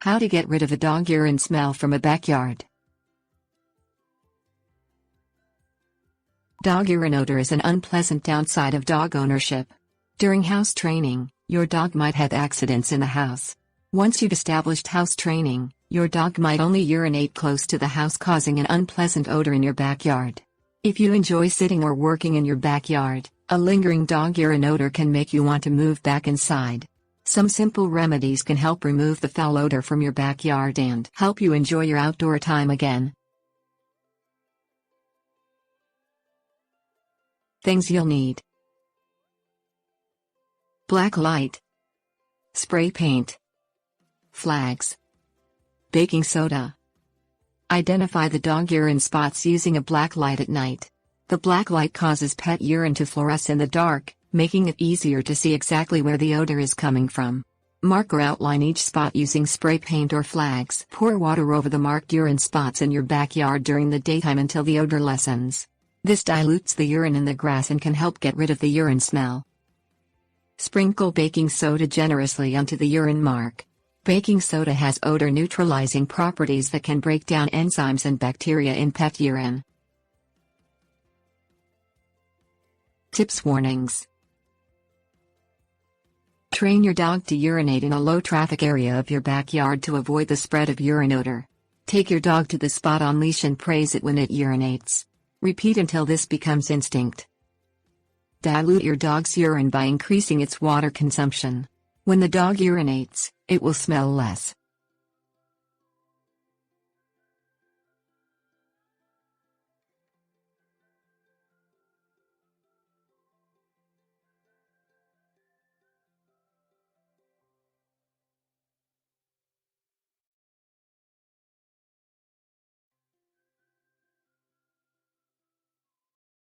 How to get rid of a dog urine smell from a backyard. Dog urine odor is an unpleasant downside of dog ownership. During house training, your dog might have accidents in the house. Once you've established house training, your dog might only urinate close to the house, causing an unpleasant odor in your backyard. If you enjoy sitting or working in your backyard, a lingering dog urine odor can make you want to move back inside. Some simple remedies can help remove the foul odor from your backyard and help you enjoy your outdoor time again. Things you'll need: black light, spray paint, flags, baking soda. Identify the dog urine spots using a black light at night. The black light causes pet urine to fluoresce in the dark, making it easier to see exactly where the odor is coming from. Mark or outline each spot using spray paint or flags. Pour water over the marked urine spots in your backyard during the daytime until the odor lessens. This dilutes the urine in the grass and can help get rid of the urine smell. Sprinkle baking soda generously onto the urine mark. Baking soda has odor-neutralizing properties that can break down enzymes and bacteria in pet urine. Tips: warnings. Train your dog to urinate in a low-traffic area of your backyard to avoid the spread of urine odor. Take your dog to the spot on leash and praise it when it urinates. Repeat until this becomes instinct. Dilute your dog's urine by increasing its water consumption. When the dog urinates, it will smell less.